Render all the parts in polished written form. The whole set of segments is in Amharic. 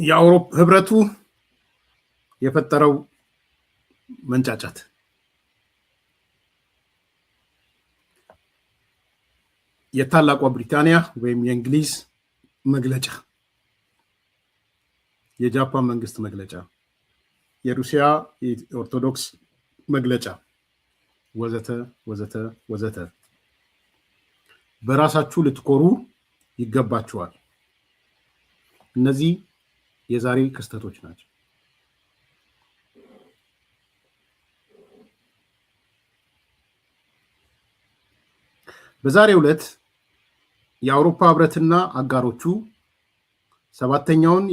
የአውሮፓ ህብረቱ የፈጠረው መንጫጫት የታላቋ ብሪታንያ ወይም የእንግሊዝ መግለጫ፣ የጃፓን መንግስት መግለጫ፣ የሩሲያ ኦርቶዶክስ መግለጫ ወዘተ ወዘተ ወዘተ በራሳችሁ ልትኮሩ ይገባችኋል። እነዚህ የዛሬ ክስተቶች ናቸው። በዛሬው ዕለት የአውሮፓ ህብረትና አጋሮቹ ሰባተኛውን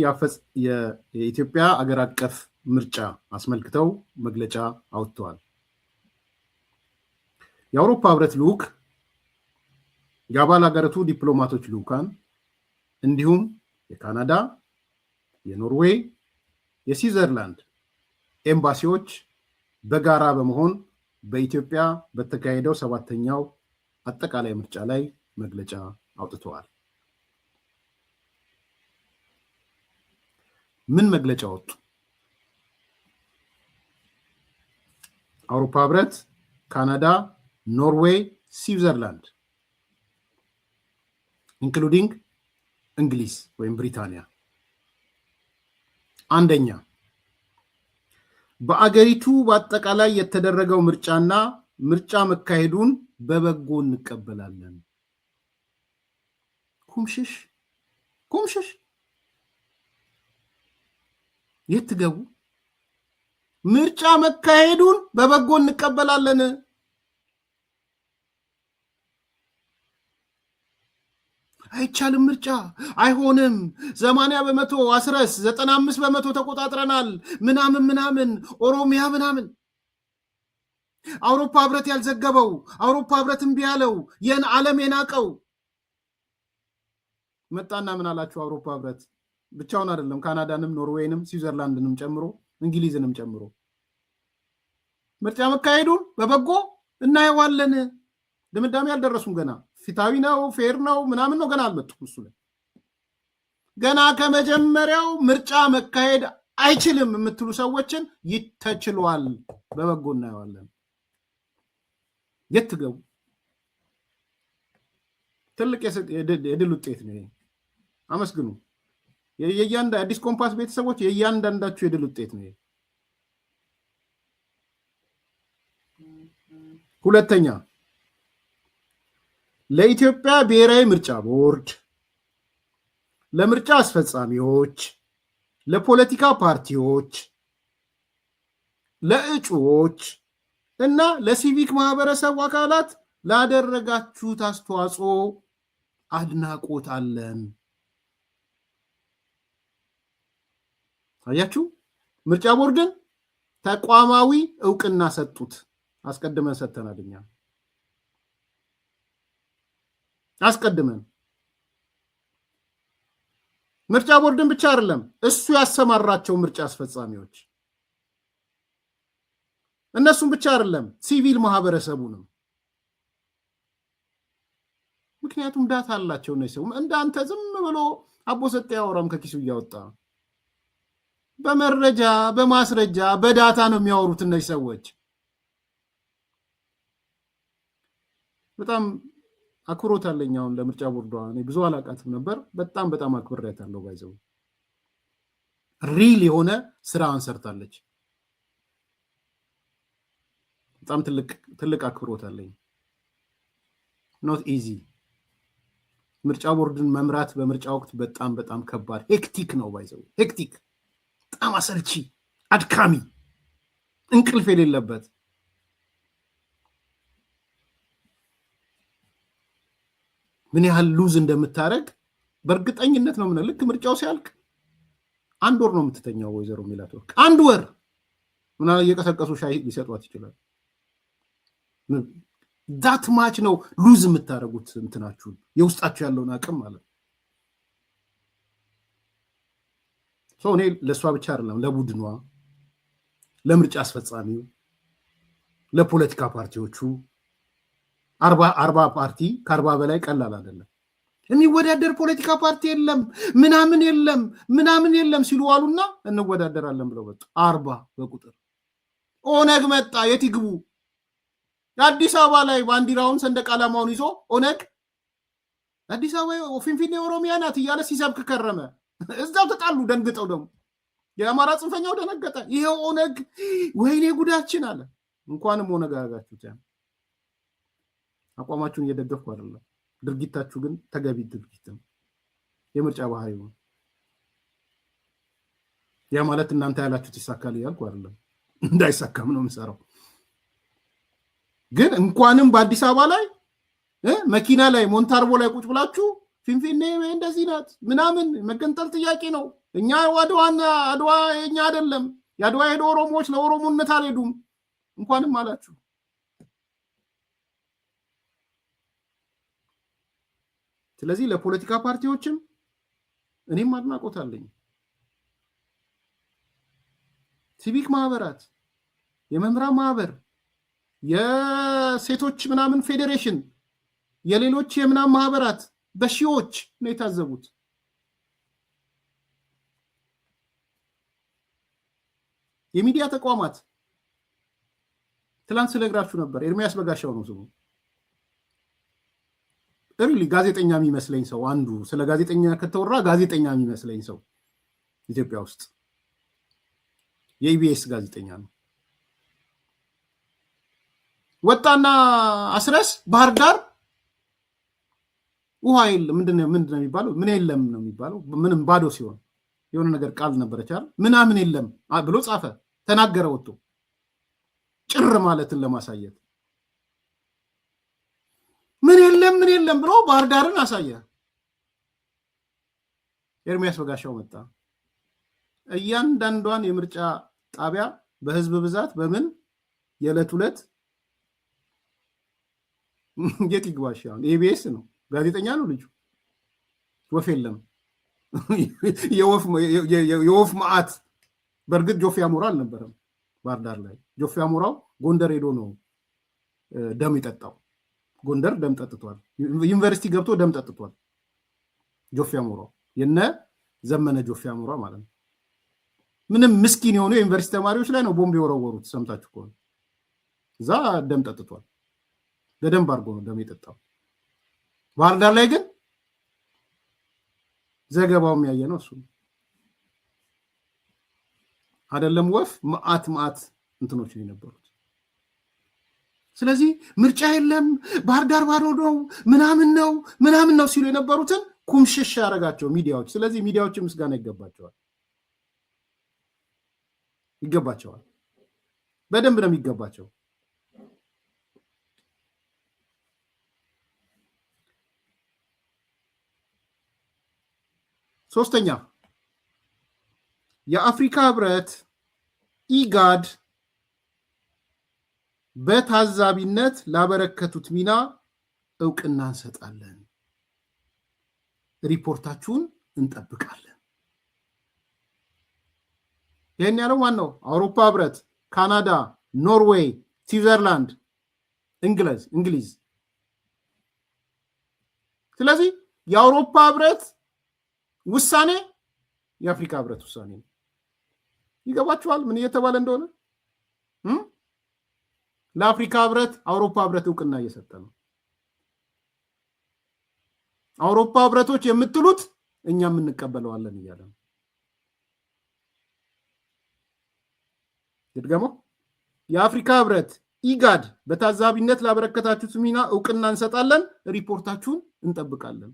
የኢትዮጵያ አገር አቀፍ ምርጫ አስመልክተው መግለጫ አውጥተዋል። የአውሮፓ ህብረት ልዑክ፣ የአባል ሀገራቱ ዲፕሎማቶች ልዑካን እንዲሁም የካናዳ፣ የኖርዌይ፣ የስዊዘርላንድ ኤምባሲዎች በጋራ በመሆን በኢትዮጵያ በተካሄደው ሰባተኛው አጠቃላይ ምርጫ ላይ መግለጫ አውጥተዋል። ምን መግለጫ ወጡ? አውሮፓ ህብረት፣ ካናዳ፣ ኖርዌይ፣ ስዊዘርላንድ ኢንክሉዲንግ እንግሊዝ ወይም ብሪታንያ። አንደኛ፣ በአገሪቱ በአጠቃላይ የተደረገው ምርጫና ምርጫ መካሄዱን በበጎ እንቀበላለን። ኩምሽሽ የት ትገቡ? ምርጫ መካሄዱን በበጎ እንቀበላለን። አይቻልም፣ ምርጫ አይሆንም፣ 80% አስረስ 95% ተቆጣጥረናል፣ ምናምን ኦሮሚያ ምናምን። አውሮፓ ህብረት ያልዘገበው፣ አውሮፓ ህብረት እምቢ ያለው፣ ዓለም የናቀው መጣና ምን አላችሁ? አውሮፓ ህብረት ብቻውን አይደለም፣ ካናዳንም ኖርዌይንም ስዊዘርላንድንም ጨምሮ እንግሊዝንም ጨምሮ ምርጫ መካሄዱን በበጎ እናየዋለን። ድምዳሜ አልደረሱም ገና። ፊታዊ ነው ፌር ነው ምናምን ነው ገና አልመጡም። እሱ ላይ ገና ከመጀመሪያው ምርጫ መካሄድ አይችልም የምትሉ ሰዎችን ይተችሏል፣ በበጎ እናየዋለን። የት ትገቡ? ትልቅ የድል ውጤት ነው። አመስግኑ። አዲስ ኮምፓስ ቤተሰቦች የእያንዳንዳችሁ የድል ውጤት ነው። ሁለተኛ፣ ለኢትዮጵያ ብሔራዊ ምርጫ ቦርድ፣ ለምርጫ አስፈጻሚዎች፣ ለፖለቲካ ፓርቲዎች፣ ለእጩዎች እና ለሲቪክ ማህበረሰብ አካላት ላደረጋችሁት አስተዋጽኦ አድናቆት አለን። አያችሁ፣ ምርጫ ቦርድን ተቋማዊ እውቅና ሰጡት። አስቀድመን ሰጥተናል። እኛ አስቀድመን ምርጫ ቦርድን ብቻ አይደለም እሱ ያሰማራቸው ምርጫ አስፈጻሚዎች እነሱም ብቻ አይደለም ሲቪል ማህበረሰቡንም። ምክንያቱም ዳታ አላቸው ነው። ሰው እንዳንተ ዝም ብሎ አቦሰጥ ያወራም ከኪሱ እያወጣ በመረጃ በማስረጃ በዳታ ነው የሚያወሩት እነዚህ ሰዎች። በጣም አክብሮት አለኝ አሁን ለምርጫ ቦርዷ። እኔ ብዙ አላቃትም ነበር፣ በጣም አክብሬያታለሁ። ባይዘው ሪል የሆነ ስራን ሰርታለች። በጣም ትልቅ አክብሮት አለኝ። ኖት ኢዚ። ምርጫ ቦርድን መምራት በምርጫ ወቅት በጣም ከባድ ሄክቲክ ነው። ባይዘው ሄክቲክ፣ በጣም አሰልቺ፣ አድካሚ፣ እንቅልፍ የሌለበት። ምን ያህል ሉዝ እንደምታረግ በእርግጠኝነት ነው። ልክ ምርጫው ሲያልቅ 1 ወር ነው የምትተኛው ወይዘሮ ሜላትወርቅ። 1 ወር ምናምን እየቀሰቀሱ ሻይ ሊሰጧት ይችላል። ዳት ማች ነው ሉዝ የምታደርጉት እንትናችሁን፣ የውስጣችሁ ያለውን አቅም ማለት ነው። እኔ ለእሷ ብቻ አይደለም ለቡድኗ፣ ለምርጫ አስፈጻሚው፣ ለፖለቲካ ፓርቲዎቹ 40 ፓርቲ ከ40 በላይ ቀላል አይደለም። የሚወዳደር ፖለቲካ ፓርቲ የለም ምናምን የለም ሲሉ ዋሉና እንወዳደራለን ብለው መጡ። 40 በቁጥር ኦነግ መጣ። የት ይግቡ? አዲስ አበባ ላይ ባንዲራውን ሰንደቅ ዓላማውን ይዞ ኦነግ አዲስ አበባ ፊንፊኔ ኦሮሚያ ናት እያለ ሲሰብክ ከረመ። እዛው ተጣሉ። ደንግጠው ደግሞ የአማራ ጽንፈኛው ደነገጠ። ይሄው ኦነግ ወይኔ ጉዳችን አለ። እንኳንም ኦነግ አደረጋችሁት። አቋማችሁን እየደገፍኩ አይደለም፣ ድርጊታችሁ ግን ተገቢ ድርጊት ነው። የምርጫ ባህሪ ነው። ያ ማለት እናንተ ያላችሁት ይሳካል እያልኩ አይደለም፣ እንዳይሳካም ነው የምሰራው። ግን እንኳንም በአዲስ አበባ ላይ መኪና ላይ ሞንታርቦ ላይ ቁጭ ብላችሁ ፊንፊኔ እንደዚህ ናት ምናምን መገንጠል ጥያቄ ነው፣ እኛ አድዋ የኛ አይደለም፣ የአድዋ ሄዶ ኦሮሞዎች ለኦሮሞነት አልሄዱም እንኳንም አላችሁ። ስለዚህ ለፖለቲካ ፓርቲዎችም እኔም አድናቆት አለኝ። ሲቪክ ማህበራት፣ የመምህራን ማህበር፣ የሴቶች ምናምን ፌዴሬሽን፣ የሌሎች የምናምን ማህበራት በሺዎች ነው የታዘቡት። የሚዲያ ተቋማት ትላንት ስለግራችሁ ነበር። ኤርሚያስ በጋሻው ነው ስሙ። ጋዜጠኛ የሚመስለኝ ሰው አንዱ፣ ስለ ጋዜጠኛ ከተወራ ጋዜጠኛ የሚመስለኝ ሰው ኢትዮጵያ ውስጥ የኢቢኤስ ጋዜጠኛ ነው። ወጣና አስረስ ባህር ዳር ውሃ የለም ምንድነው የሚባለው? ምን የለም ነው የሚባለው። ምንም ባዶ ሲሆን የሆነ ነገር ቃል ነበረች አይደል? ምናምን የለም ብሎ ጻፈ፣ ተናገረ። ወጥቶ ጭር ማለትን ለማሳየት ምን የለም ብሎ ባህር ዳርን አሳየ። ኤርሚያስ በጋሻው መጣ። እያንዳንዷን የምርጫ ጣቢያ በህዝብ ብዛት በምን የዕለት ሁለት የት ይግባሽ? አሁን ኢቢኤስ ነው፣ ጋዜጠኛ ነው ልጁ። ወፍ የለም የወፍ መዓት። በእርግጥ ጆፌ አሞራ አልነበረም ባህር ዳር ላይ። ጆፌ አሞራው ጎንደር ሄዶ ነው ደም የጠጣው። ጎንደር ደም ጠጥቷል። ዩኒቨርሲቲ ገብቶ ደም ጠጥቷል ጆፌ አሞራው፣ የነ ዘመነ ጆፌ አሞራ ማለት ነው። ምንም ምስኪን የሆኑ የዩኒቨርሲቲ ተማሪዎች ላይ ነው ቦምብ የወረወሩት። ሰምታችሁ ከሆነ እዛ ደም ጠጥቷል። በደንብ አድርጎ ነው ደም የጠጣው። ባህር ዳር ላይ ግን ዘገባው የሚያየ ነው እሱ አይደለም። ወፍ መዓት እንትኖች ነው የነበሩት። ስለዚህ ምርጫ የለም ባህር ዳር ባዶ ነው ምናምን ነው ሲሉ የነበሩትን ኩምሽሽ ያደረጋቸው ሚዲያዎች። ስለዚህ ሚዲያዎች ምስጋና ይገባቸዋል። በደንብ ነው የሚገባቸው። ሶስተኛ የአፍሪካ ህብረት ኢጋድ በታዛቢነት ላበረከቱት ሚና እውቅና እንሰጣለን፣ ሪፖርታችሁን እንጠብቃለን። ይህን ያለው ማነው? አውሮፓ ህብረት፣ ካናዳ፣ ኖርዌይ፣ ስዊዘርላንድ፣ እንግሊዝ። ስለዚህ የአውሮፓ ህብረት ውሳኔ የአፍሪካ ህብረት ውሳኔ ነው። ይገባችኋል ምን እየተባለ እንደሆነ? ለአፍሪካ ህብረት አውሮፓ ህብረት እውቅና እየሰጠ ነው። አውሮፓ ህብረቶች የምትሉት እኛም እንቀበለዋለን እያለ ነው። ድገሞ የአፍሪካ ህብረት ኢጋድ በታዛቢነት ላበረከታችሁት ሚና እውቅና እንሰጣለን፣ ሪፖርታችሁን እንጠብቃለን።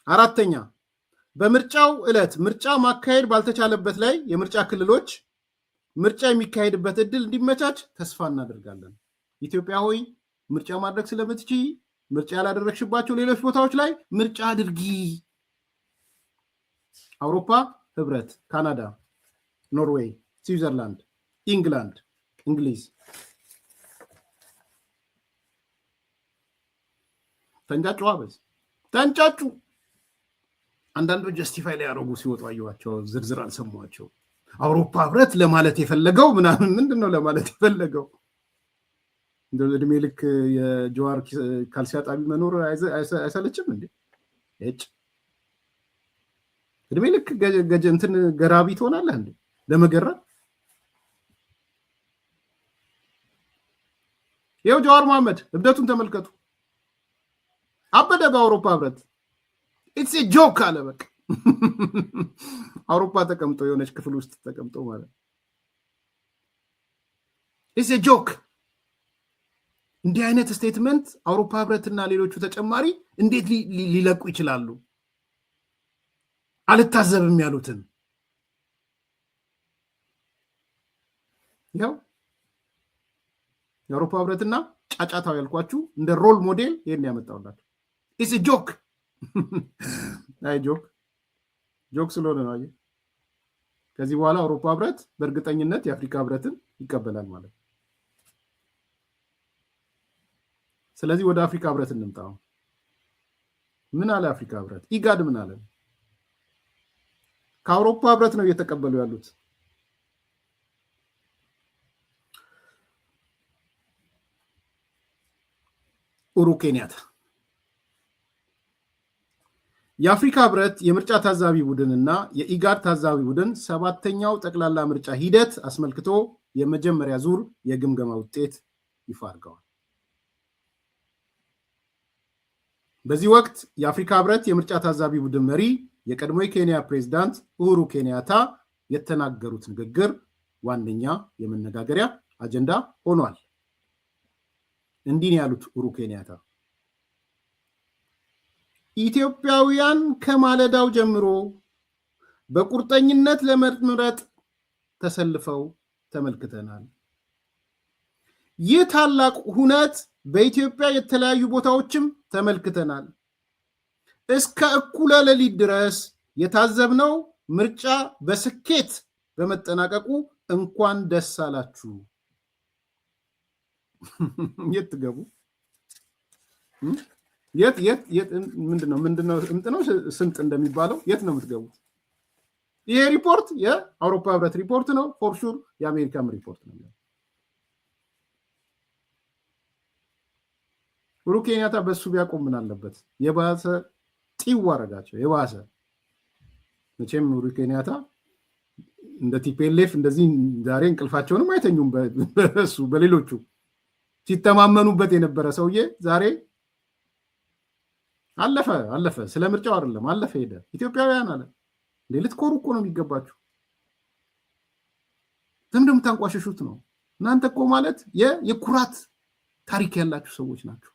አራተኛ በምርጫው ዕለት ምርጫ ማካሄድ ባልተቻለበት ላይ የምርጫ ክልሎች ምርጫ የሚካሄድበት እድል እንዲመቻች ተስፋ እናደርጋለን። ኢትዮጵያ ሆይ ምርጫ ማድረግ ስለምትችይ ምርጫ ያላደረግሽባቸው ሌሎች ቦታዎች ላይ ምርጫ አድርጊ። አውሮፓ ህብረት፣ ካናዳ፣ ኖርዌይ፣ ስዊዘርላንድ፣ ኢንግላንድ፣ እንግሊዝ ተንጫጩ። አንዳንዶች ጀስቲፋይ ላይ ያደረጉ ሲወጡ አየኋቸው። ዝርዝር አልሰሟቸው። አውሮፓ ህብረት ለማለት የፈለገው ምናምን ምንድን ነው ለማለት የፈለገው? እንደ እድሜ ልክ የጀዋር ካልሲ አጣቢ መኖር አይሰለችም እንዴ? እጭ እድሜ ልክ እንትን ገራቢ ትሆናለህ እንዴ ለመገረም? ይኸው ጀዋር መሐመድ እብደቱን ተመልከቱ። አበደ በአውሮፓ ህብረት። ኢትስ ኤ ጆክ አለ በቃ። አውሮፓ ተቀምጦ የሆነች ክፍል ውስጥ ተቀምጦ ማለት ኢትስ ኤ ጆክ። እንዲህ አይነት ስቴትመንት አውሮፓ ህብረትና ሌሎቹ ተጨማሪ እንዴት ሊለቁ ይችላሉ? አልታዘብም ያሉትን ያው የአውሮፓ ህብረትና ጫጫታው ያልኳችሁ እንደ ሮል ሞዴል ይሄን ያመጣውላችሁ። ኢትስ ኤ ጆክ። አይ ጆክ ስለሆነ ነው። አየህ ከዚህ በኋላ አውሮፓ ህብረት በእርግጠኝነት የአፍሪካ ህብረትን ይቀበላል ማለት ነው። ስለዚህ ወደ አፍሪካ ህብረት እንምጣው። ምን አለ አፍሪካ ህብረት? ኢጋድ ምን አለ? ከአውሮፓ ህብረት ነው እየተቀበሉ ያሉት። ኡሁሩ ኬንያታ የአፍሪካ ህብረት የምርጫ ታዛቢ ቡድንና የኢጋድ ታዛቢ ቡድን 7ኛው ጠቅላላ ምርጫ ሂደት አስመልክቶ የመጀመሪያ ዙር የግምገማ ውጤት ይፋ አድርገዋል። በዚህ ወቅት የአፍሪካ ህብረት የምርጫ ታዛቢ ቡድን መሪ የቀድሞ የኬንያ ፕሬዝዳንት ኡሁሩ ኬንያታ የተናገሩት ንግግር ዋነኛ የመነጋገሪያ አጀንዳ ሆኗል። እንዲህ ያሉት ኡሁሩ ኬንያታ ኢትዮጵያውያን ከማለዳው ጀምሮ በቁርጠኝነት ለመምረጥ ተሰልፈው ተመልክተናል። ይህ ታላቅ ሁነት በኢትዮጵያ የተለያዩ ቦታዎችም ተመልክተናል። እስከ እኩለ ሌሊት ድረስ የታዘብነው ምርጫ በስኬት በመጠናቀቁ እንኳን ደስ አላችሁ። የት ትገቡ? የት ምንድነው ስንት እንደሚባለው የት ነው የምትገቡት? ይሄ ሪፖርት የአውሮፓ ህብረት ሪፖርት ነው። ፎር ሹር የአሜሪካም ሪፖርት ነው። ኡሁሩ ኬንያታ በሱ ቢያቆም ምን አለበት? የባሰ ጢው አረጋቸው። የባሰ መቼም ኡሁሩ ኬንያታ እንደ ቲፒኤልኤፍ እንደዚህ ዛሬ እንቅልፋቸውንም አይተኙም። በሱ በሌሎቹ ሲተማመኑበት የነበረ ሰውዬ ዛሬ አለፈ። ስለ ምርጫው አይደለም አለፈ ሄደ። ኢትዮጵያውያን አለ እንዴ ልትኮሩ እኮ ነው የሚገባችሁ። ለምን የምታንቋሸሹት ነው? እናንተ እኮ ማለት የኩራት ታሪክ ያላችሁ ሰዎች ናችሁ።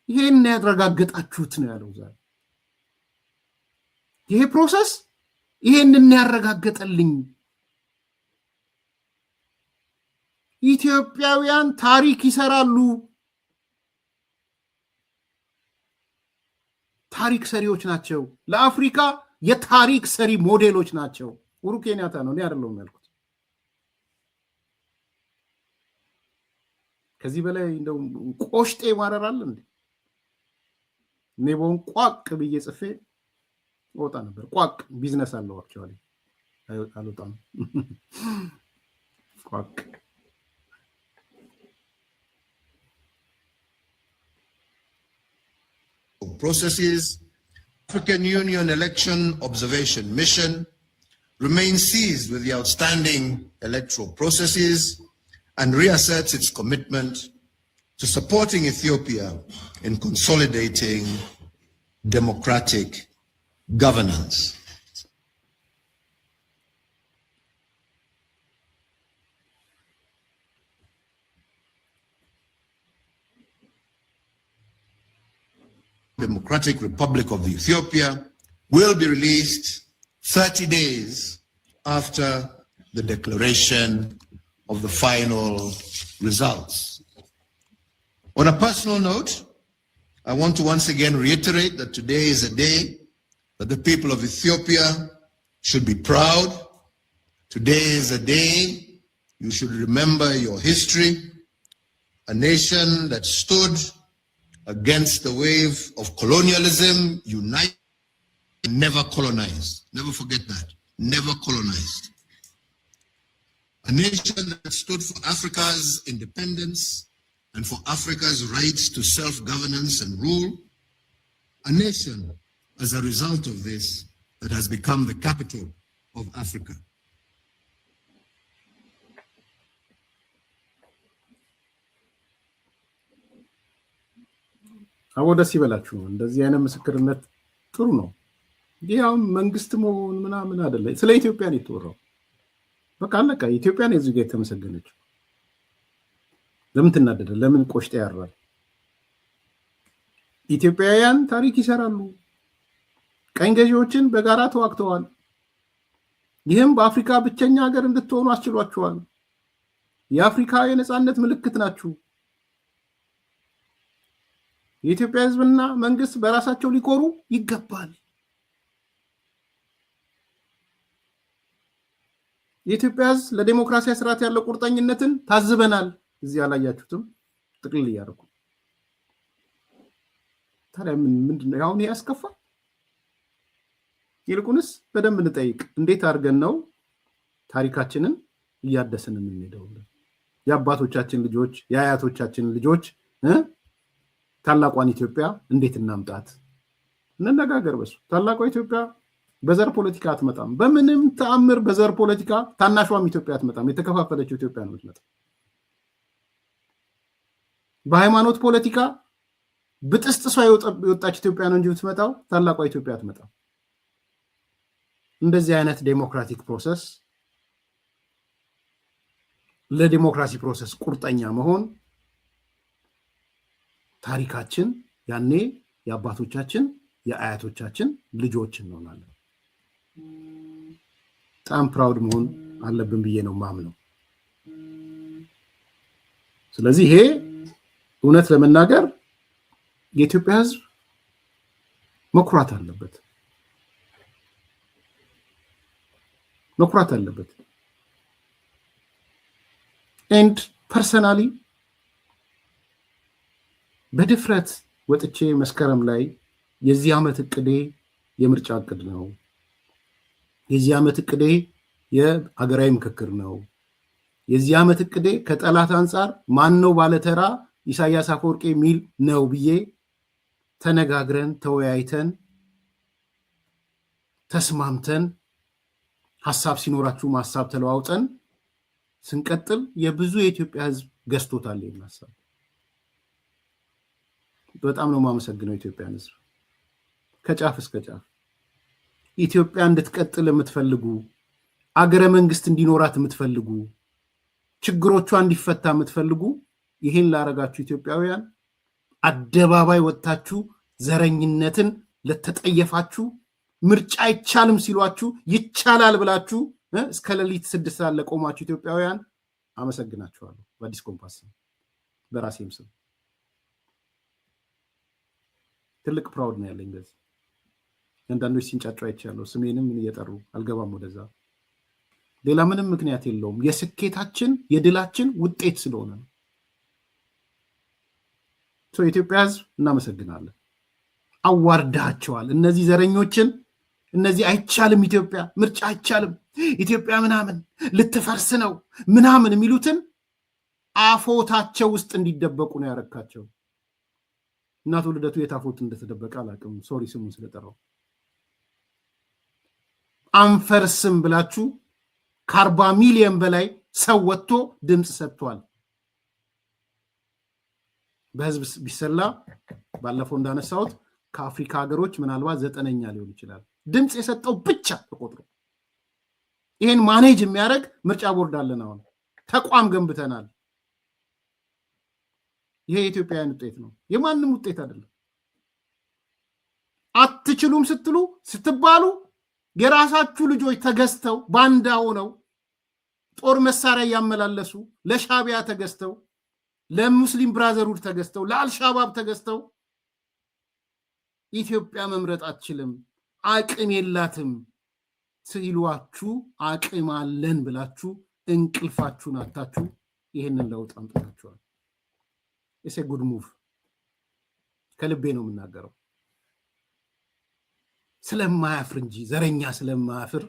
ይሄን ያረጋገጣችሁት ነው ያለው ዛሬ። ይሄ ፕሮሰስ ይሄንን ያረጋገጠልኝ። ኢትዮጵያውያን ታሪክ ይሰራሉ። ታሪክ ሰሪዎች ናቸው። ለአፍሪካ የታሪክ ሰሪ ሞዴሎች ናቸው። ኡሁሩ ኬንያታ ነው፣ እኔ አይደለሁም ያልኩት። ከዚህ በላይ እንደው ቆሽጤ ማረራል እንዴ? እኔ በሆን ቋቅ ብዬ ጽፌ ወጣ ነበር። ቋቅ ቢዝነስ አለው አክቹአሊ አልወጣም። ቋቅ processes. African Union Election Observation Mission remains seized with the outstanding electoral processes and reasserts its commitment to supporting Ethiopia in consolidating democratic governance. Democratic Republic of Ethiopia will be released 30 days after the declaration of the final results. On a personal note, I want to once again reiterate that today is a day that the people of Ethiopia should be proud. Today is a day you should remember your history, a nation that stood against the wave of colonialism, united, never colonized. Never forget that. Never colonized. a nation that stood for Africa's independence and for Africa's rights to self-governance and rule, a nation, as a result of this, that has become the capital of Africa. አወደስ ይበላችሁ እንደዚህ አይነት ምስክርነት ጥሩ ነው። ያው መንግስት መሆን ምናምን አይደለም፣ ስለ ኢትዮጵያ ነው የተወራው። በቃ አለቀ። ኢትዮጵያ ነው እዚህ ጋር የተመሰገነችው። ለምን ትናደደ? ለምን ቆሽጣ ያራል? ኢትዮጵያውያን ታሪክ ይሰራሉ። ቀኝ ገዢዎችን በጋራ ተዋግተዋል። ይህም በአፍሪካ ብቸኛ ሀገር እንድትሆኑ አስችሏቸዋል። የአፍሪካ የነጻነት ምልክት ናችሁ። የኢትዮጵያ ህዝብና መንግስት በራሳቸው ሊኮሩ ይገባል። የኢትዮጵያ ህዝብ ለዲሞክራሲያዊ ስርዓት ያለው ቁርጠኝነትን ታዝበናል። እዚህ ያላያችሁትም ጥቅልል ያደርጉ። ታዲያ ምንድነው ያሁን ያስከፋ? ይልቁንስ በደንብ እንጠይቅ። እንዴት አድርገን ነው ታሪካችንን እያደስን የምንሄደው? የአባቶቻችን ልጆች የአያቶቻችን ልጆች ታላቋን ኢትዮጵያ እንዴት እናምጣት? እንነጋገር በሱ። ታላቋ ኢትዮጵያ በዘር ፖለቲካ አትመጣም። በምንም ተአምር በዘር ፖለቲካ ታናሿም ኢትዮጵያ አትመጣም። የተከፋፈለችው ኢትዮጵያ ነው የምትመጣው። በሃይማኖት ፖለቲካ ብጥስጥሷ የወጣች ኢትዮጵያ ነው እንጂ የምትመጣው ታላቋ ኢትዮጵያ አትመጣም። እንደዚህ አይነት ዴሞክራቲክ ፕሮሰስ ለዲሞክራሲ ፕሮሰስ ቁርጠኛ መሆን ታሪካችን ያኔ የአባቶቻችን የአያቶቻችን ልጆች እንሆናለን። በጣም ፕራውድ መሆን አለብን ብዬ ነው ማምነው። ስለዚህ ይሄ እውነት ለመናገር የኢትዮጵያ ህዝብ መኩራት አለበት። and personally በድፍረት ወጥቼ መስከረም ላይ የዚህ ዓመት እቅዴ የምርጫ እቅድ ነው፣ የዚህ ዓመት እቅዴ የሀገራዊ ምክክር ነው፣ የዚህ ዓመት እቅዴ ከጠላት አንፃር ማን ነው ባለተራ ኢሳያስ አፈወርቂ ሚል ነው ብዬ ተነጋግረን ተወያይተን ተስማምተን ሐሳብ ሲኖራችሁ ሐሳብ ተለዋውጠን ስንቀጥል የብዙ የኢትዮጵያ ህዝብ ገዝቶታል ይላል። በጣም ነው ማመሰግነው ኢትዮጵያን ህዝብ ከጫፍ እስከ ጫፍ። ኢትዮጵያ እንድትቀጥል የምትፈልጉ አገረ መንግስት እንዲኖራት የምትፈልጉ ችግሮቿ እንዲፈታ የምትፈልጉ ይሄን ላረጋችሁ ኢትዮጵያውያን አደባባይ ወጣችሁ ዘረኝነትን ለተጠየፋችሁ ምርጫ አይቻልም ሲሏችሁ ይቻላል ብላችሁ እስከ ሌሊት 6 ሰዓት ለቆማችሁ ኢትዮጵያውያን አመሰግናችኋለሁ። በአዲስ ኮምፓስ በራሴም ስም ትልቅ ፕራውድ ነው ያለኝ። በዚህ አንዳንዶች ሲንጫጩ አይቻለሁ። ስሜንም እየጠሩ አልገባም ወደዛ። ሌላ ምንም ምክንያት የለውም። የስኬታችን የድላችን ውጤት ስለሆነ ነው። ኢትዮጵያ ህዝብ እናመሰግናለን። አዋርዳቸዋል እነዚህ ዘረኞችን። እነዚህ አይቻልም ኢትዮጵያ ምርጫ አይቻልም ኢትዮጵያ ምናምን ልትፈርስ ነው ምናምን የሚሉትን አፎታቸው ውስጥ እንዲደበቁ ነው ያረካቸው። እናቱ ልደቱ የታፎት እንደተደበቀ አላቅም። ሶሪ ስሙን ስለጠራው። አንፈርስም ብላችሁ ከ40 ሚሊዮን በላይ ሰው ወጥቶ ድምጽ ሰጥቷል። በህዝብ ቢሰላ ባለፈው እንዳነሳሁት ከአፍሪካ ሀገሮች ምናልባት 9ኛ ሊሆን ይችላል ድምጽ የሰጠው ብቻ ተቆጥሮ። ይሄን ማኔጅ የሚያደርግ ምርጫ ቦርድ አለን። አሁን ተቋም ገንብተናል። ይሄ የኢትዮጵያውያን ውጤት ነው፣ የማንም ውጤት አይደለም። አትችሉም ስትባሉ የራሳችሁ ልጆች ተገዝተው ባንዳ ሆነው ጦር መሳሪያ ያመላለሱ ለሻቢያ ተገዝተው ለሙስሊም ብራዘርሁድ ተገዝተው ለአልሻባብ ተገዝተው ኢትዮጵያ መምረጥ አትችልም አቅም የላትም ሲሏችሁ አቅም አለን ብላችሁ እንቅልፋችሁን አታችሁ ይሄንን ለውጥ አምጥታችኋል። እሴ ጉድ ሙቭ። ከልቤ ነው የምናገረው። ስለማያፍር እንጂ ዘረኛ ስለማያፍር።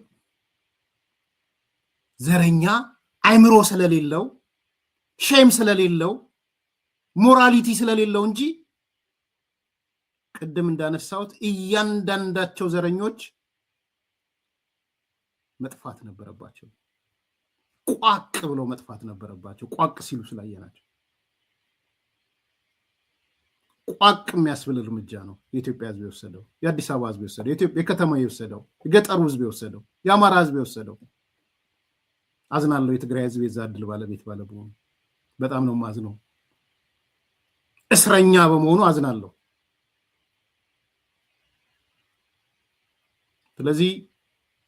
ዘረኛ አይምሮ ስለሌለው ሼም ስለሌለው ሞራሊቲ ስለሌለው እንጂ ቅድም እንዳነሳሁት እያንዳንዳቸው ዘረኞች መጥፋት ነበረባቸው። ቋቅ ብለው መጥፋት ነበረባቸው። ቋቅ ሲሉ ስላየናቸው ቋቅ የሚያስብል እርምጃ ነው የኢትዮጵያ ሕዝብ የወሰደው፣ የአዲስ አበባ ሕዝብ የወሰደው፣ የከተማ የወሰደው፣ የገጠሩ ሕዝብ የወሰደው፣ የአማራ ሕዝብ የወሰደው። አዝናለሁ የትግራይ ሕዝብ የዛ ዕድል ባለቤት ባለመሆኑ በጣም ነው ማዝነው። እስረኛ በመሆኑ አዝናለሁ። ስለዚህ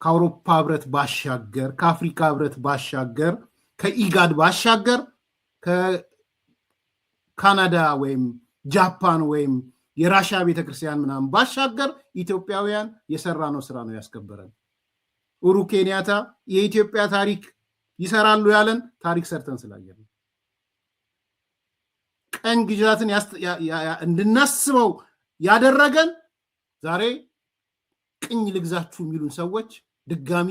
ከአውሮፓ ህብረት ባሻገር፣ ከአፍሪካ ህብረት ባሻገር፣ ከኢጋድ ባሻገር፣ ከካናዳ ወይም ጃፓን ወይም የራሻ ቤተክርስቲያን ምናምን ባሻገር ኢትዮጵያውያን የሰራነው ስራ ነው ያስከበረን። ኡሁሩ ኬንያታ የኢትዮጵያ ታሪክ ይሰራሉ ያለን ታሪክ ሰርተን ስላየን፣ ቀኝ ግዛትን እንድናስበው ያደረገን ዛሬ ቅኝ ልግዛችሁ የሚሉን ሰዎች ድጋሚ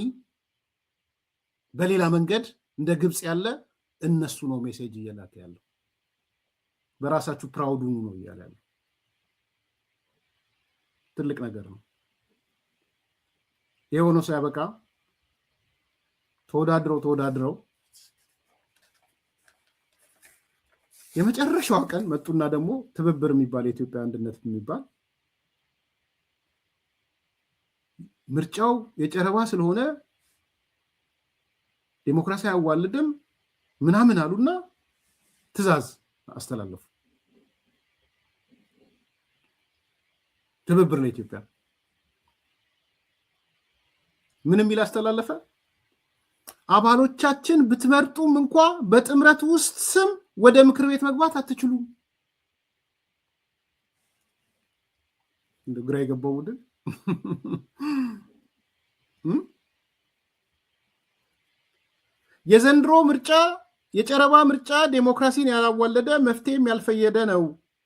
በሌላ መንገድ እንደ ግብፅ ያለ እነሱ ነው ሜሴጅ እየላከ ያለው። በራሳችሁ ፕራውድ ሁኑ ነው እያለ ያለው። ትልቅ ነገር ነው። የሆነ ሲያበቃ ተወዳድረው የመጨረሻው ቀን መጡና ደግሞ ትብብር የሚባል የኢትዮጵያ አንድነት የሚባል ምርጫው የጨረባ ስለሆነ ዲሞክራሲ አያዋልድም ምናምን አሉና ትዕዛዝ አስተላለፉ። ትብብር ለኢትዮጵያ ምን የሚል አስተላለፈ? አባሎቻችን ብትመርጡም እንኳ በጥምረት ውስጥ ስም ወደ ምክር ቤት መግባት አትችሉም። እንደ ግራ የገባው ቡድን የዘንድሮ ምርጫ የጨረባ ምርጫ ዴሞክራሲን ያላዋለደ መፍትሄም ያልፈየደ ነው።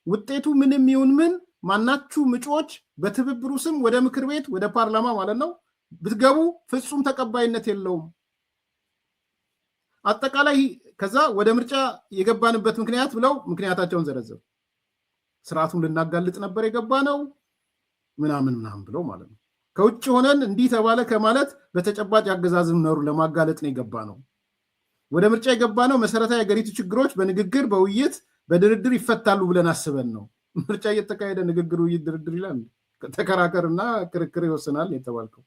ውጤቱ ምንም ይሁን ምን ማናችሁ ምጮች በትብብሩ ስም ወደ ምክር ቤት ወደ ፓርላማ ማለት ነው ብትገቡ ፍጹም ተቀባይነት የለውም። አጠቃላይ ከዛ ወደ ምርጫ የገባንበት ምክንያት ብለው ምክንያታቸውን ዘረዘሩ። ስርዓቱን ልናጋልጥ ነበር የገባ ነው ምናምን ብለው ማለት ነው። ከውጭ ሆነን እንዲህ ተባለ ከማለት በተጨባጭ አገዛዝም ነሩ ለማጋለጥ ነው የገባ ነው። ወደ ምርጫ የገባ ነው መሰረታዊ የሀገሪቱ ችግሮች በንግግር በውይይት በድርድር ይፈታሉ ብለን አስበን ነው። ምርጫ እየተካሄደ ንግግር፣ ውይይት፣ ድርድር ይላል። ተከራከርና ክርክር ይወስናል የተባልከው።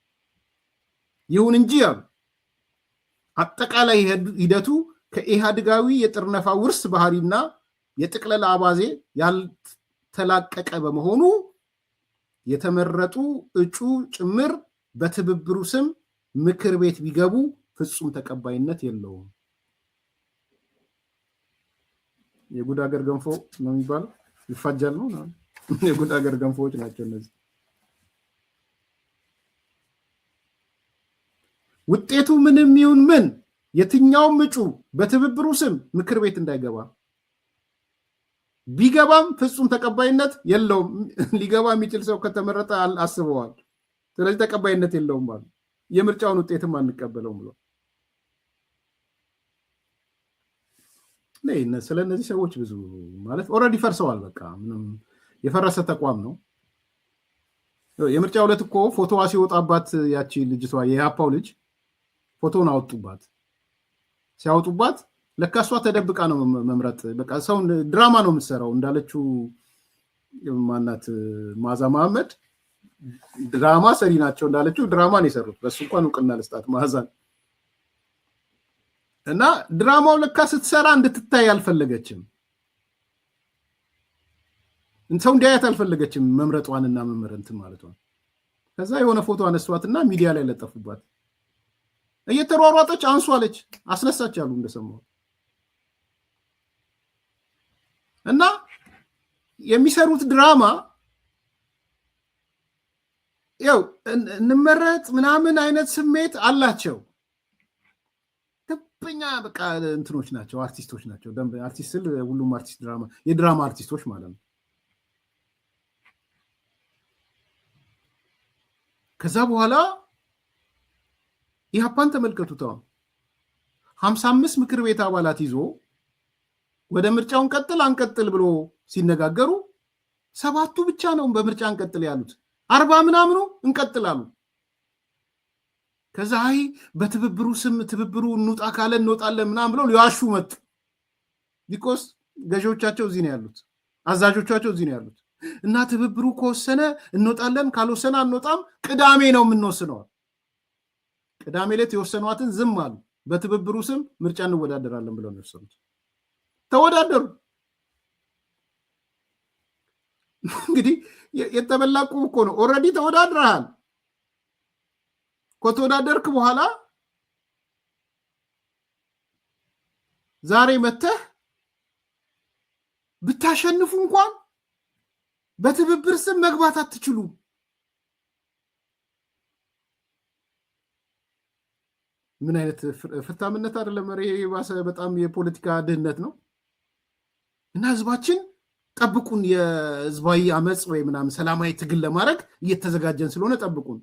ይሁን እንጂ ያሉ አጠቃላይ ሂደቱ ከኢህአዴጋዊ የጥርነፋ ውርስ ባህሪና የጥቅለላ አባዜ ያልተላቀቀ በመሆኑ የተመረጡ እጩ ጭምር በትብብሩ ስም ምክር ቤት ቢገቡ ፍጹም ተቀባይነት የለውም። የጉድ ሀገር ገንፎ ነው የሚባለው፣ ይፋጃል ነው። የጉድ ሀገር ገንፎዎች ናቸው እነዚህ። ውጤቱ ምንም ይሁን ምን የትኛውም እጩ በትብብሩ ስም ምክር ቤት እንዳይገባ ቢገባም ፍጹም ተቀባይነት የለውም። ሊገባ የሚችል ሰው ከተመረጠ አስበዋል። ስለዚህ ተቀባይነት የለውም ማለት የምርጫውን ውጤትም አንቀበለውም ብሎ ስለ እነዚህ ሰዎች ብዙ ማለት ኦልሬዲ ፈርሰዋል። በቃ ምንም የፈረሰ ተቋም ነው። የምርጫ ዕለት እኮ ፎቶዋ ሲወጣባት ያቺ ልጅቷ የያፓው ልጅ ፎቶውን አወጡባት። ሲያወጡባት ለካ እሷ ተደብቃ ነው መምረጥ። በቃ ሰው ድራማ ነው የምትሰራው እንዳለችው ማናት ማዛ መሐመድ ድራማ ሰሪ ናቸው እንዳለችው ድራማ ነው የሰሩት። በሱ እንኳን እውቅና ልስጣት ማዛን። እና ድራማው ለካ ስትሰራ እንድትታይ አልፈለገችም። ሰው እንዲያያት አልፈለገችም መምረጧንና መመረንትን ማለቷን። ከዛ የሆነ ፎቶ አነሷትና ሚዲያ ላይ ለጠፉባት። እየተሯሯጠች አንሷለች፣ አስነሳች ያሉ እንደሰማው። እና የሚሰሩት ድራማ ያው እንመረጥ ምናምን አይነት ስሜት አላቸው። ተበኛ በቃ እንትኖች ናቸው፣ አርቲስቶች ናቸው። አርቲስት ስል ሁሉም አርቲስት የድራማ አርቲስቶች ማለት ነው። ከዛ በኋላ ኢህአፓን ተመልከቱት። 55 ምክር ቤት አባላት ይዞ ወደ ምርጫውን ቀጥል አንቀጥል ብሎ ሲነጋገሩ 7ቱ ብቻ ነው በምርጫ አንቀጥል ያሉት። 40 ምናምኑ እንቀጥላሉ። ከዛ አይ በትብብሩ ስም ትብብሩ እንውጣ ካለ እንወጣለን ምናምን ብለው ሊዋሹ መጡ። ቢኮዝ ገዢዎቻቸው እዚህ ነው ያሉት፣ አዛዦቻቸው እዚህ ነው ያሉት። እና ትብብሩ ከወሰነ እንወጣለን ካልወሰነ አንወጣም፣ ቅዳሜ ነው የምንወስነው። ቅዳሜ ዕለት የወሰኗትን ዝም አሉ። በትብብሩ ስም ምርጫ እንወዳደራለን ብለው ነው የወሰኑት። ተወዳደሩ። እንግዲህ የተበላቁ እኮ ነው። ኦልሬዲ ተወዳድረሃል። ከተወዳደርክ በኋላ ዛሬ መተህ ብታሸንፉ እንኳን በትብብር ስም መግባት አትችሉም። ምን አይነት ፍታምነት አይደለም? የባሰ በጣም የፖለቲካ ድህነት ነው። እና ህዝባችን ጠብቁን፣ የህዝባዊ አመፅ ወይ ምናምን ሰላማዊ ትግል ለማድረግ እየተዘጋጀን ስለሆነ ጠብቁን።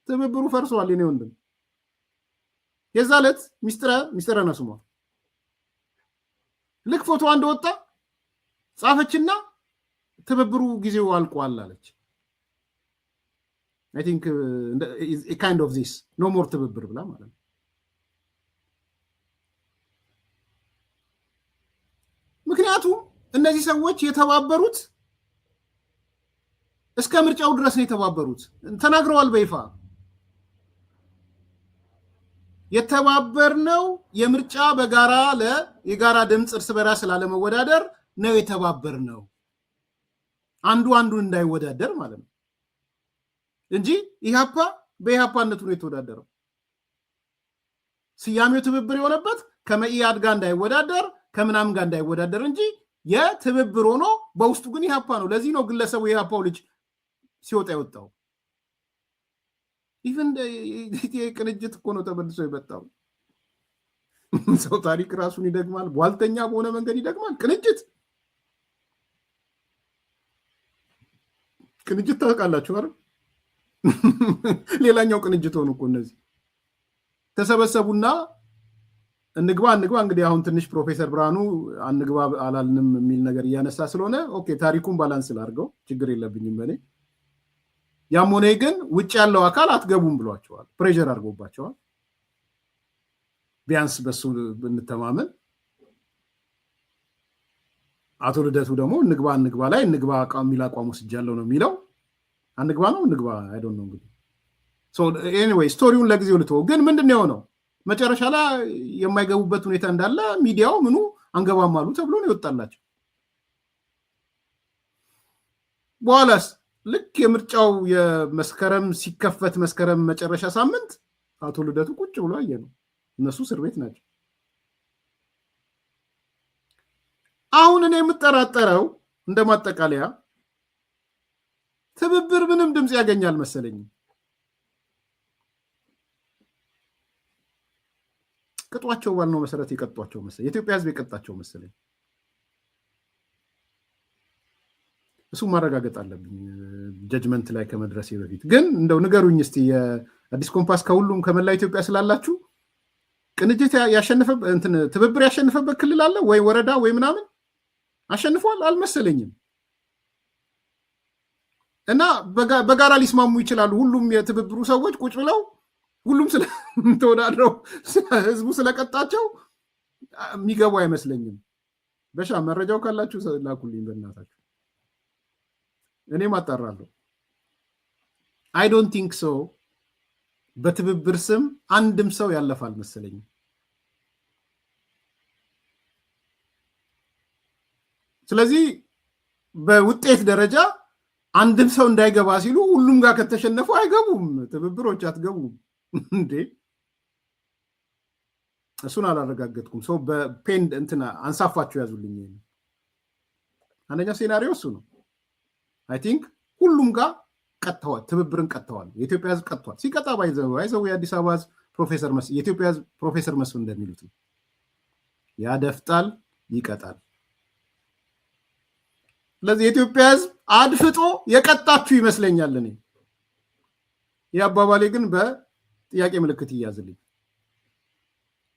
ትብብሩ ፈርሷል። የኔ ወንድም የዛ ዕለት ሚስጥረ ነው ስሟ። ልክ ፎቶ እንደወጣ ጻፈችና ትብብሩ ጊዜው አልቋል አለች። አይ ቲንክ ካይንድ ኦፍ ዚስ ኖ ሞር ትብብር ብላ ማለት ነው። ምክንያቱም እነዚህ ሰዎች የተባበሩት እስከ ምርጫው ድረስ ነው የተባበሩት። ተናግረዋል በይፋ የተባበርነው የምርጫ በጋራ የጋራ ድምፅ እርስ በራስ ስላለመወዳደር ነው የተባበርነው፣ አንዱ አንዱን እንዳይወዳደር ማለት ነው እንጂ ኢህአፓ በኢህአፓነቱ ነው የተወዳደረው። ስያሜው ትብብር የሆነበት ከመኢአድ ጋር እንዳይወዳደር ከምናምን ጋር እንዳይወዳደር እንጂ የትብብር ሆኖ በውስጡ ግን ኢህአፓ ነው። ለዚህ ነው ግለሰቡ የኢህአፓው ልጅ ሲወጣ የወጣው። ኢቨን ቅንጅት እኮ ነው ተመልሶ የመጣው። ሰው ታሪክ ራሱን ይደግማል፣ ቧልተኛ በሆነ መንገድ ይደግማል። ቅንጅት ታውቃላችሁ አይደል? ሌላኛው ቅንጅት ሆኑ እኮ እነዚህ ተሰበሰቡና እንግባ እንግዲህ አሁን ትንሽ ፕሮፌሰር ብርሃኑ አንግባ አላልንም የሚል ነገር እያነሳ ስለሆነ ኦኬ ታሪኩን ባላንስ ላድርገው፣ ችግር የለብኝም በኔ። ያም ሆነ ግን ውጭ ያለው አካል አትገቡም ብሏቸዋል፣ ፕሬሸር አድርጎባቸዋል። ቢያንስ በሱ ብንተማመን። አቶ ልደቱ ደግሞ እንግባ ላይ እንግባ የሚል አቋም ወስጃለሁ ነው የሚለው። አንግባ ነው እንግባ አይ ዶንት ኖ እንግዲህ ኤኒዌይ ስቶሪውን ለጊዜው ልተወው። ግን ምንድን ነው የሆነው? መጨረሻ ላይ የማይገቡበት ሁኔታ እንዳለ ሚዲያው ምኑ አንገባም አሉ ተብሎ ነው ይወጣላቸው። በኋላስ ልክ የምርጫው የመስከረም ሲከፈት መስከረም መጨረሻ ሳምንት አቶ ልደቱ ቁጭ ብሎ አየ ነው። እነሱ እስር ቤት ናቸው። አሁን እኔ የምጠራጠረው እንደማጠቃለያ ትብብር ምንም ድምፅ ያገኛል መሰለኝ። ቅጧቸው ባልነው መሰረት የቀጧቸው መሰለኝ። የኢትዮጵያ ሕዝብ የቀጣቸው መሰለኝ። እሱ ማረጋገጥ አለብኝ ጀጅመንት ላይ ከመድረሴ በፊት። ግን እንደው ንገሩኝ እስቲ የአዲስ ኮምፓስ ከሁሉም ከመላ ኢትዮጵያ ስላላችሁ ቅንጅት ያሸነፈ ትብብር ያሸነፈበት ክልል አለ ወይ ወረዳ ወይ ምናምን? አሸንፏል አልመሰለኝም። እና በጋራ ሊስማሙ ይችላሉ። ሁሉም የትብብሩ ሰዎች ቁጭ ብለው ሁሉም ስለተወዳድረው ህዝቡ ስለቀጣቸው የሚገቡ አይመስለኝም። በሻ መረጃው ካላችሁ ላኩልኝ በእናታችሁ፣ እኔም አጣራለሁ። አይ ዶንት ቲንክ ሶ። በትብብር ስም አንድም ሰው ያለፋል መሰለኝ። ስለዚህ በውጤት ደረጃ አንድም ሰው እንዳይገባ ሲሉ ሁሉም ጋር ከተሸነፉ አይገቡም፣ ትብብሮች አትገቡም እንዴ? እሱን አላረጋገጥኩም። ሰው በፔንድ እንትና አንሳፋችሁ ያዙልኝ። አንደኛው ሴናሪዮ እሱ ነው። አይ ቲንክ ሁሉም ጋር ቀጥተዋል፣ ትብብርን ቀጥተዋል። የኢትዮጵያ ህዝብ ቀጥቷል። ሲቀጣ ባይዘው የአዲስ አበባ ህዝብ የኢትዮጵያ ህዝብ ፕሮፌሰር መስፍን እንደሚሉት ያደፍጣል፣ ይቀጣል። ስለዚህ የኢትዮጵያ ህዝብ አድፍጦ የቀጣችሁ ይመስለኛል። እኔ የአባባሌ ግን በጥያቄ ምልክት ይያዝልኝ።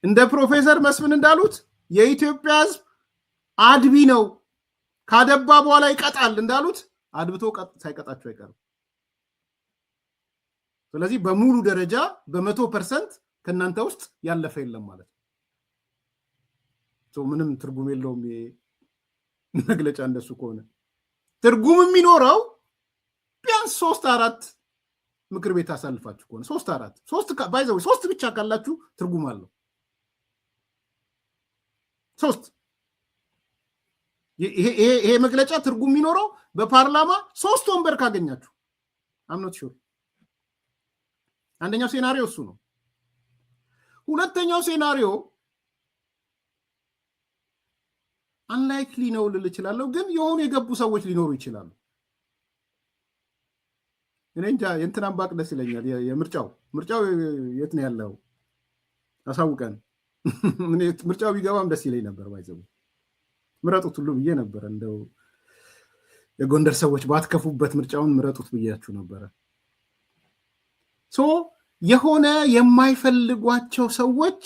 እንደ ፕሮፌሰር መስፍን እንዳሉት የኢትዮጵያ ህዝብ አድቢ ነው ካደባ በኋላ ይቀጣል እንዳሉት አድብቶ ሳይቀጣቸው አይቀርም። ስለዚህ በሙሉ ደረጃ በ100% ከናንተ ውስጥ ያለፈ የለም ማለት ነው። ምንም ትርጉም የለውም መግለጫ እንደሱ ከሆነ ትርጉም የሚኖረው ቢያንስ 3-4 ምክር ቤት አሳልፋችሁ ከሆነ 3 ባይዘው 3 ብቻ ካላችሁ ትርጉም አለው። 3 ይሄ መግለጫ ትርጉም የሚኖረው በፓርላማ 3 ወንበር ካገኛችሁ አምኖት ሹር። አንደኛው ሴናሪዮ እሱ ነው። ሁለተኛው ሴናሪዮ አንላይክሊ ነው ልል እችላለሁ፣ ግን የሆኑ የገቡ ሰዎች ሊኖሩ ይችላሉ። እኔ እንጃ የእንትናን ባቅ ደስ ይለኛል። የምርጫው የት ነው ያለው አሳውቀን። ምርጫው ቢገባም ደስ ይለኝ ነበር። ባይዘው ምረጡት ሁሉ ብዬ ነበር። እንደው የጎንደር ሰዎች ባትከፉበት ምርጫውን ምረጡት ብያችሁ ነበረ። የሆነ የማይፈልጓቸው ሰዎች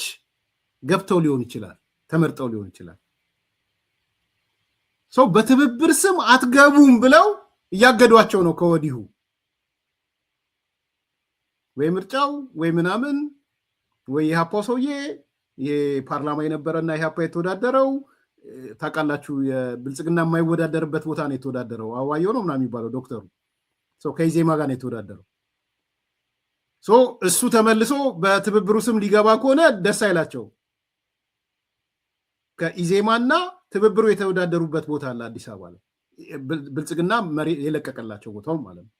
ገብተው ሊሆን ይችላል፣ ተመርጠው ሊሆን ይችላል። በትብብር ስም አትገቡም ብለው እያገዷቸው ነው ከወዲሁ። ወይ ምርጫው ወይ ምናምን ወይ የኢሃፓው ሰውዬ የፓርላማ የነበረና ኢሃፓ የተወዳደረው ታውቃላችሁ፣ የብልጽግና የማይወዳደርበት ቦታ ነው የተወዳደረው። አዋየው ነው ምናምን የሚባለው ዶክተሩ ከኢዜማ ጋር ነው የተወዳደረው። እሱ ተመልሶ በትብብሩ ስም ሊገባ ከሆነ ደስ አይላቸው። ከኢዜማና ትብብሩ የተወዳደሩበት ቦታ አለ አዲስ አበባ ላይ፣ ብልጽግና የለቀቀላቸው ቦታው ማለት ነው።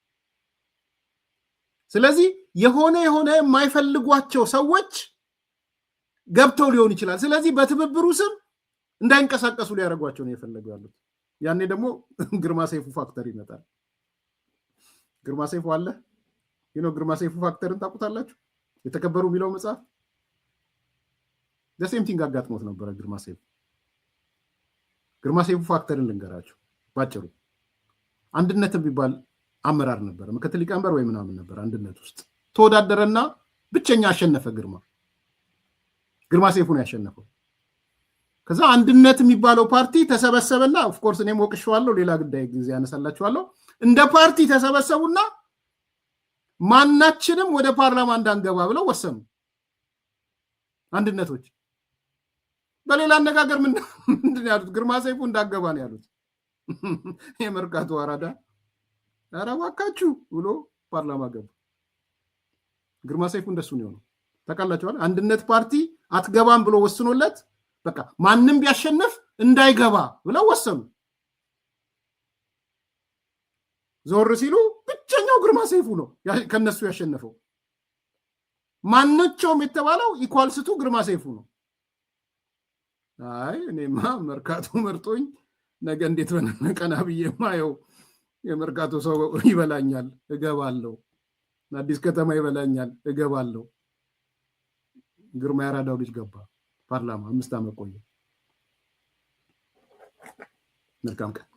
ስለዚህ የሆነ የማይፈልጓቸው ሰዎች ገብተው ሊሆን ይችላል። ስለዚህ በትብብሩ ስም እንዳይንቀሳቀሱ ሊያደርጓቸው ነው የፈለጉ ያሉት። ያኔ ደግሞ ግርማ ሰይፉ ፋክተር ይመጣል። ግርማ ሰይፉ አለ ግርማ ሰይፉ ፋክተርን ታውቁታላችሁ? የተከበሩ የሚለው መጽሐፍ ደሴም ቲንግ አጋጥሞት ነበረ ግርማ ሰይፉ ፋክተርን ልንገራችሁ ባጭሩ። አንድነት የሚባል አመራር ነበረ፣ ምክትል ሊቀመንበር ወይ ምናምን ነበር። አንድነት ውስጥ ተወዳደረና ብቸኛ አሸነፈ። ግርማ ሰይፉ ነው ያሸነፈው። ከዛ አንድነት የሚባለው ፓርቲ ተሰበሰበና ኦፍኮርስ እኔም ወቅሼዋለሁ፣ ሌላ ጉዳይ ጊዜ ያነሳላችኋለሁ። እንደ ፓርቲ ተሰበሰቡና ማናችንም ወደ ፓርላማ እንዳንገባ ብለው ወሰኑ አንድነቶች። በሌላ አነጋገር ምንድን ያሉት? ግርማ ሰይፉ እንዳገባ ነው ያሉት። የመርካቶ አራዳ ኧረ እባካችሁ ብሎ ፓርላማ ገባ። ግርማ ሰይፉ እንደሱ ነው የሆነው። ታውቃላችኋል። አንድነት ፓርቲ አትገባም ብሎ ወስኖለት በቃ ማንም ቢያሸንፍ እንዳይገባ ብለው ወሰኑ። ዞር ሲሉ ብቸኛው ግርማ ሰይፉ ነው ከነሱ ያሸነፈው። ማንቸውም የተባለው ኢኳልስቱ ግርማ ሰይፉ ነው። አይ እኔማ መርካቶ መርጦኝ ነገ እንዴት በነቀና ብዬ ማየው የመርካቶ ሰው ይበላኛል እገባለሁ፣ አዲስ ከተማ ይበላኛል እገባለሁ። ግርማ ያራዳው ልጅ ገባ ፓርላማ 5 ዓመት ቆየ። መልካም ቀን።